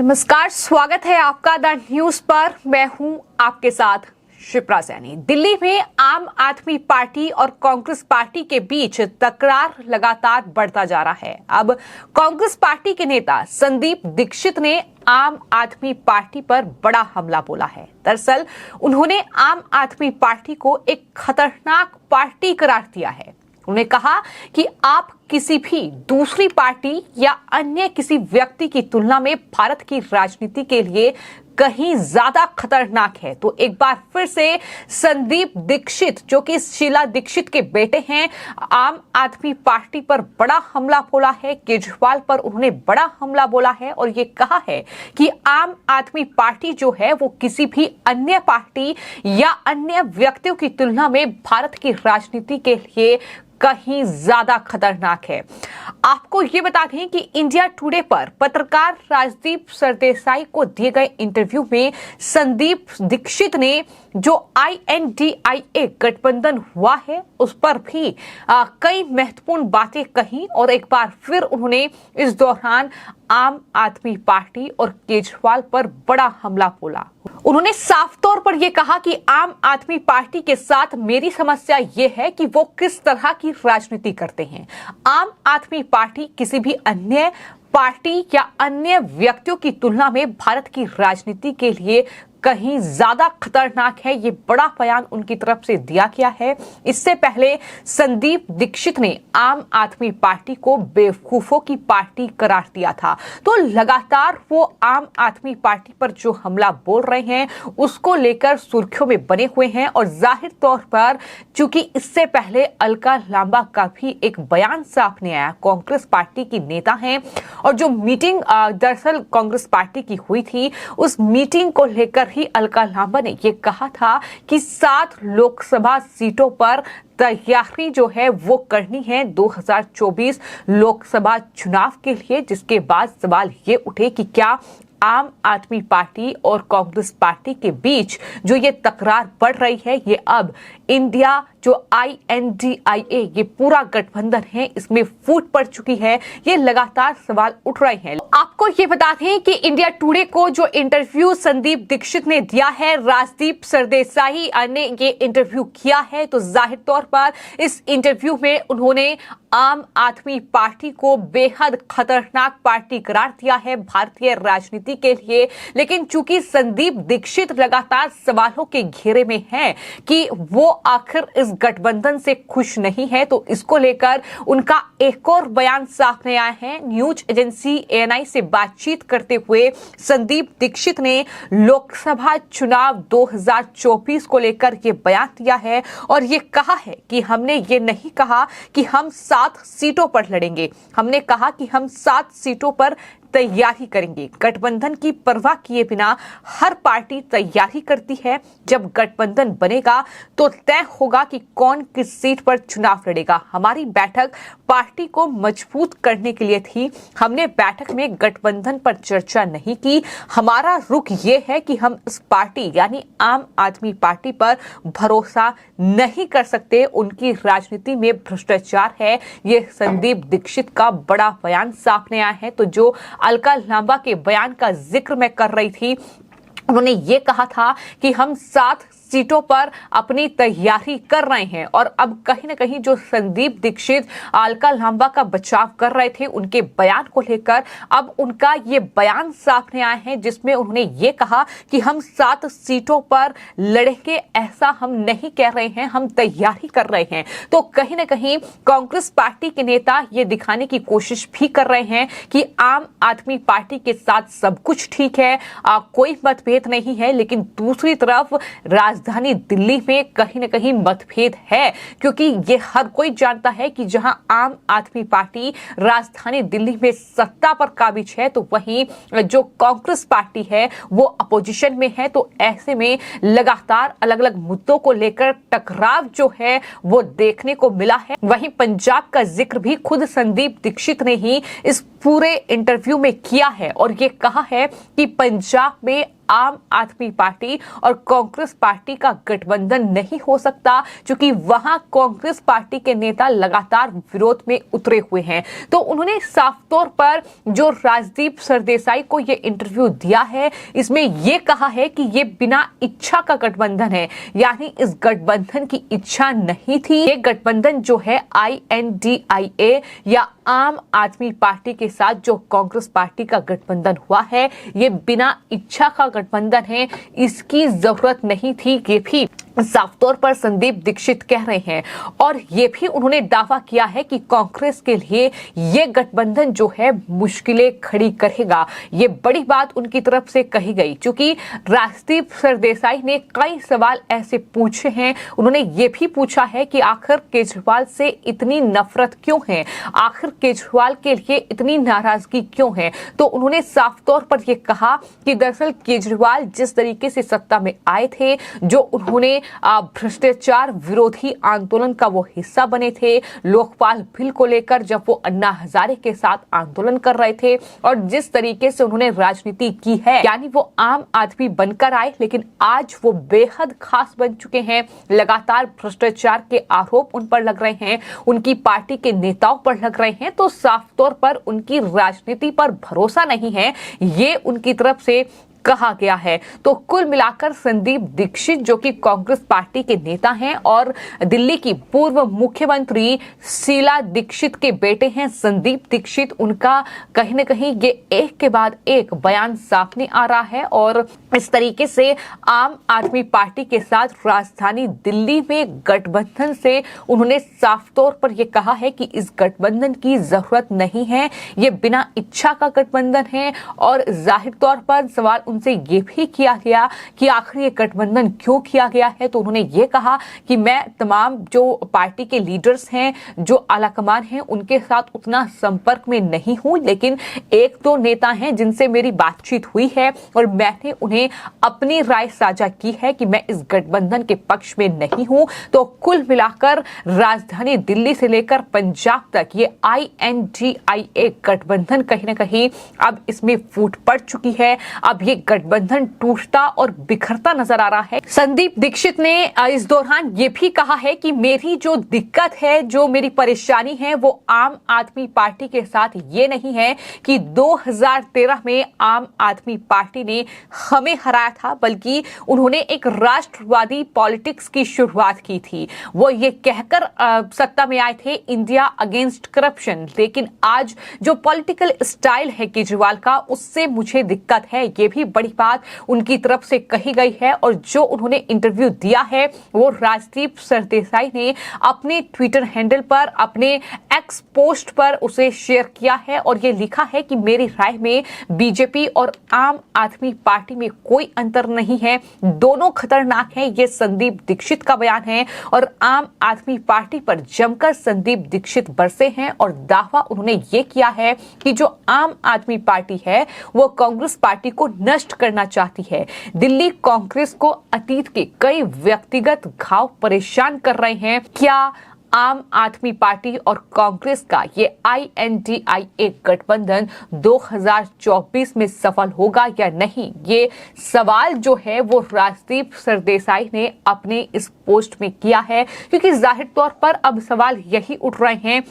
नमस्कार, स्वागत है आपका द न्यूज पर। मैं हूं आपके साथ शिप्रा सैनी। दिल्ली में आम आदमी पार्टी और कांग्रेस पार्टी के बीच तकरार लगातार बढ़ता जा रहा है। अब कांग्रेस पार्टी के नेता संदीप दीक्षित ने आम आदमी पार्टी पर बड़ा हमला बोला है। दरअसल उन्होंने आम आदमी पार्टी को एक खतरनाक पार्टी करार दिया है। उन्होंने कहा कि आप किसी भी दूसरी पार्टी या अन्य किसी व्यक्ति की तुलना में भारत की राजनीति के लिए कहीं ज्यादा खतरनाक है। तो एक बार फिर से संदीप दीक्षित, जो कि शीला दीक्षित के बेटे हैं, आम आदमी पार्टी पर बड़ा हमला बोला है। केजरीवाल पर उन्होंने बड़ा हमला बोला है और ये कहा है कि आम आदमी पार्टी जो है वो किसी भी अन्य पार्टी या अन्य व्यक्तियों की तुलना में भारत की राजनीति के लिए कहीं ज्यादा खतरनाक है। आपको ये बता दें कि इंडिया टुडे पर पत्रकार राजदीप सरदेसाई को दिए गए इंटरव्यू में संदीप दीक्षित ने जो INDIA गठबंधन हुआ है उस पर भी कई महत्वपूर्ण बातें कही और एक बार फिर उन्होंने इस दौरान आम आदमी पार्टी और केजरीवाल पर बड़ा हमला बोला। उन्होंने साफ तौर पर यह कहा कि आम आदमी पार्टी के साथ मेरी समस्या यह है कि वो किस तरह की राजनीति करते हैं। आम आदमी पार्टी किसी भी अन्य पार्टी या अन्य व्यक्तियों की तुलना में भारत की राजनीति के लिए कहीं ज्यादा खतरनाक है। ये बड़ा बयान उनकी तरफ से दिया गया है। इससे पहले संदीप दीक्षित ने आम आदमी पार्टी को बेवकूफों की पार्टी करार दिया था। तो लगातार वो आम आदमी पार्टी पर जो हमला बोल रहे हैं उसको लेकर सुर्खियों में बने हुए हैं। और जाहिर तौर पर चूंकि इससे पहले अलका लांबा का भी एक बयान सामने आया, कांग्रेस पार्टी की नेता हैं, और जो मीटिंग दरअसल कांग्रेस पार्टी की हुई थी, उस मीटिंग को लेकर ही अलका लांबा ने यह कहा था कि 7 लोकसभा सीटों पर तैयारी जो है वो करनी है 2024 लोकसभा चुनाव के लिए। जिसके बाद सवाल ये उठे कि क्या आम आदमी पार्टी और कांग्रेस पार्टी के बीच जो ये तकरार बढ़ रही है, ये अब इंडिया जो INDIA ये पूरा गठबंधन है इसमें फूट पड़ चुकी है। ये लगातार सवाल उठ रहे हैं। आपको ये बता दें कि इंडिया टुडे को जो इंटरव्यू संदीप दीक्षित ने दिया है, राजदीप सरदेसाई ने ये इंटरव्यू किया है। तो जाहिर तौर पर इस इंटरव्यू में उन्होंने आम आदमी पार्टी को बेहद खतरनाक पार्टी करार दिया है भारतीय राजनीति के लिए। लेकिन चूंकि संदीप दीक्षित लगातार सवालों के घेरे में हैं कि वो आखिर इस गठबंधन से खुश नहीं है, तो इसको लेकर उनका एक और बयान सामने आया है। न्यूज एजेंसी ANI से बातचीत करते हुए संदीप दीक्षित ने लोकसभा चुनाव 2024 को लेकर ये बयान दिया है और ये कहा है कि हमने ये नहीं कहा कि हम 7 सीटों पर लड़ेंगे, हमने कहा कि हम 7 सीटों पर तैयारी करेंगे। गठबंधन की परवाह किए बिना हर पार्टी तैयारी करती है। जब गठबंधन बनेगा तो तय होगा कि कौन किस सीट पर चुनाव लड़ेगा। हमारी बैठक पार्टी को मजबूत करने के लिए थी। हमने बैठक में गठबंधन पर चर्चा नहीं की। हमारा रुख ये है कि हम इस पार्टी यानी आम आदमी पार्टी पर भरोसा नहीं कर सकते। उनकी राजनीति में भ्रष्टाचार है। ये संदीप दीक्षित का बड़ा बयान सामने आया है। तो जो अलका लांबा के बयान का जिक्र मैं कर रही थी, उन्होंने ये कहा था कि हम 7 सीटों पर अपनी तैयारी कर रहे हैं। और अब कहीं ना कहीं जो संदीप दीक्षित अलका लांबा का बचाव कर रहे थे उनके बयान को लेकर, अब उनका ये बयान सामने आया है जिसमें उन्होंने ये कहा कि हम 7 सीटों पर लड़ेंगे, ऐसा हम नहीं कह रहे हैं, हम तैयारी कर रहे हैं। तो कहीं ना कहीं कांग्रेस पार्टी के नेता ये दिखाने की कोशिश भी कर रहे हैं कि आम आदमी पार्टी के साथ सब कुछ ठीक है, कोई मतभेद नहीं है। लेकिन दूसरी तरफ राजधानी दिल्ली में कहीं ना कहीं मतभेद है, क्योंकि ये हर कोई जानता है कि जहां आम आदमी पार्टी राजधानी दिल्ली में सत्ता पर काबिज है, तो वहीं जो कांग्रेस पार्टी है वो अपोजिशन में है। तो ऐसे में लगातार अलग अलग मुद्दों को लेकर टकराव जो है वो देखने को मिला है। वहीं पंजाब का जिक्र भी खुद संदीप दीक्षित ने ही इस पूरे इंटरव्यू में किया है और ये कहा है कि पंजाब में आम आदमी पार्टी और कांग्रेस पार्टी का गठबंधन नहीं हो सकता, क्योंकि वहां कांग्रेस पार्टी के नेता लगातार विरोध में उतरे हुए हैं। तो उन्होंने साफ तौर पर जो राजदीप सरदेसाई को ये इंटरव्यू दिया है, इसमें यह कहा है कि ये बिना इच्छा का गठबंधन है, यानी इस गठबंधन की इच्छा नहीं थी। ये गठबंधन जो है INDIA या आम आदमी पार्टी के साथ जो कांग्रेस पार्टी का गठबंधन हुआ है, ये बिना इच्छा का गठबंधन है, इसकी जरूरत नहीं थी। ये भी साफ तौर पर संदीप दीक्षित कह रहे हैं। और ये भी उन्होंने दावा किया है कि कांग्रेस के लिए ये गठबंधन जो है मुश्किलें खड़ी करेगा। ये बड़ी बात उनकी तरफ से कही गई, क्योंकि राजदीप सरदेसाई ने कई सवाल ऐसे पूछे हैं। उन्होंने ये भी पूछा है कि आखिर केजरीवाल से इतनी नफरत क्यों है, आखिर केजरीवाल के लिए इतनी नाराजगी क्यों है। तो उन्होंने साफ तौर पर यह कहा कि दरअसल केजरीवाल जिस तरीके से सत्ता में आए थे, जो उन्होंने भ्रष्टाचार विरोधी आंदोलन का वो हिस्सा बने थे, लोकपाल बिल को लेकर जब वो अन्ना हजारे के साथ आंदोलन कर रहे थे, और जिस तरीके से उन्होंने राजनीति की है, यानी वो आम आदमी बनकर आए, लेकिन आज वो बेहद खास बन चुके हैं। लगातार भ्रष्टाचार के आरोप उन पर लग रहे हैं, उनकी पार्टी के नेताओं पर लग रहे हैं। तो साफ तौर पर उनकी राजनीति पर भरोसा नहीं है, ये उनकी तरफ से कहा गया है। तो कुल मिलाकर संदीप दीक्षित, जो कि कांग्रेस पार्टी के नेता हैं और दिल्ली की पूर्व मुख्यमंत्री शीला दीक्षित के बेटे हैं संदीप दीक्षित, उनका कहीं न कहीं ये एक के बाद एक बयान सामने आ रहा है। और इस तरीके से आम आदमी पार्टी के साथ राजधानी दिल्ली में गठबंधन से उन्होंने साफ तौर पर यह कहा है कि इस गठबंधन की जरूरत नहीं है, ये बिना इच्छा का गठबंधन है। और जाहिर तौर पर सवाल उनसे ये भी किया गया कि आखिर ये गठबंधन क्यों किया गया है। तो उन्होंने ये कहा कि मैं तमाम जो पार्टी के लीडर्स हैं, जो आलाकमान हैं, उनके साथ उतना संपर्क में नहीं हूं, लेकिन एक दो नेता हैं जिनसे मेरी बातचीत हुई है और मैंने उन्हें अपनी राय साझा की है कि मैं इस गठबंधन के पक्ष में नहीं हूं। तो कुल मिलाकर राजधानी दिल्ली से लेकर पंजाब तक ये INDIA गठबंधन कहीं ना कहीं अब इसमें फूट पड़ चुकी है। अब ये गठबंधन टूटता और बिखरता नजर आ रहा है। संदीप दीक्षित ने इस दौरान ये भी कहा है कि मेरी जो दिक्कत है, जो मेरी परेशानी है, वो आम आदमी पार्टी के साथ ये नहीं है कि 2013 में आम आदमी पार्टी ने हमें हराया था, बल्कि उन्होंने एक राष्ट्रवादी पॉलिटिक्स की शुरुआत की थी। वो ये कहकर सत्ता में आए थे, इंडिया अगेंस्ट करप्शन, लेकिन आज जो पॉलिटिकल स्टाइल है केजरीवाल का, उससे मुझे दिक्कत है। ये भी बड़ी बात उनकी तरफ से कही गई है। और जो उन्होंने इंटरव्यू दिया है, वो राजदीप सरदेसाई ने अपने ट्विटर हैंडल पर, अपने एक्स पोस्ट पर उसे शेयर किया है और ये लिखा है कि मेरी राय में बीजेपी और आम आदमी पार्टी में कोई अंतर नहीं है, दोनों खतरनाक हैं। ये संदीप दीक्षित का बयान है और आम आदमी पार्टी पर जमकर संदीप दीक्षित बरसे हैं और दावा उन्होंने ये किया है कि जो आम आदमी पार्टी है वो कांग्रेस पार्टी को नष्ट करना चाहती है। दिल्ली कांग्रेस को अतीत के कई व्यक्तिगत घाव परेशान कर रहे हैं। क्या आम आदमी पार्टी और कांग्रेस का ये INDIA गठबंधन 2024 में सफल होगा या नहीं, ये सवाल जो है वो राजदीप सरदेसाई ने अपने इस पोस्ट में किया है। क्योंकि जाहिर तौर पर अब सवाल यही उठ रहे हैं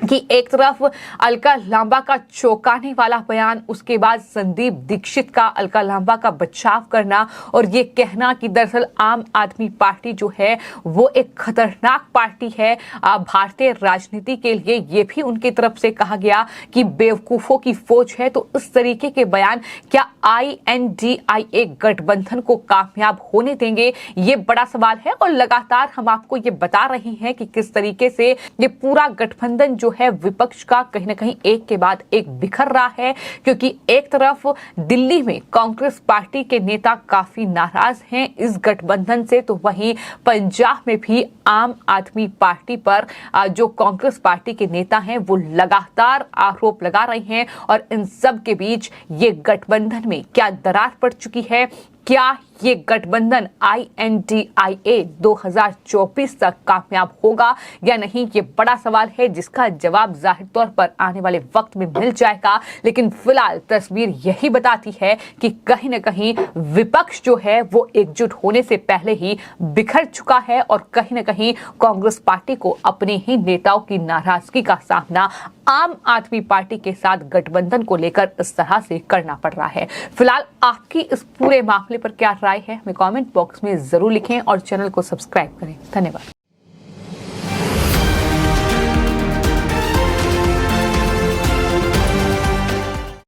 कि एक तरफ अलका लांबा का चौंकाने वाला बयान, उसके बाद संदीप दीक्षित का अलका लांबा का बचाव करना और ये कहना कि दरअसल आम आदमी पार्टी जो है वो एक खतरनाक पार्टी है भारतीय राजनीति के लिए। ये भी उनकी तरफ से कहा गया कि बेवकूफों की फौज है। तो इस तरीके के बयान क्या INDIA गठबंधन को कामयाब होने देंगे, ये बड़ा सवाल है। और लगातार हम आपको ये बता रहे हैं कि किस तरीके से ये पूरा गठबंधन जो है विपक्ष का कहीं ना कहीं एक के बाद एक बिखर रहा है। क्योंकि एक तरफ दिल्ली में कांग्रेस पार्टी के नेता काफी नाराज हैं इस गठबंधन से, तो वहीं पंजाब में भी आम आदमी पार्टी पर जो कांग्रेस पार्टी के नेता हैं वो लगातार आरोप लगा रहे हैं। और इन सब के बीच ये गठबंधन में क्या दरार पड़ चुकी है, क्या ये गठबंधन INDIA 2024 तक कामयाब होगा या नहीं, ये बड़ा सवाल है जिसका जवाब जाहिर तौर पर आने वाले वक्त में मिल जाएगा। लेकिन फिलहाल तस्वीर यही बताती है कि कहीं ना कहीं विपक्ष जो है वो एकजुट होने से पहले ही बिखर चुका है और कहीं ना कहीं कांग्रेस पार्टी को अपने ही नेताओं की नाराजगी का सामना आम आदमी पार्टी के साथ गठबंधन को लेकर इस तरह से करना पड़ रहा है। फिलहाल आपकी इस पूरे मामले पर क्या राय है, हमें कमेंट बॉक्स में जरूर लिखें और चैनल को सब्सक्राइब करें। धन्यवाद।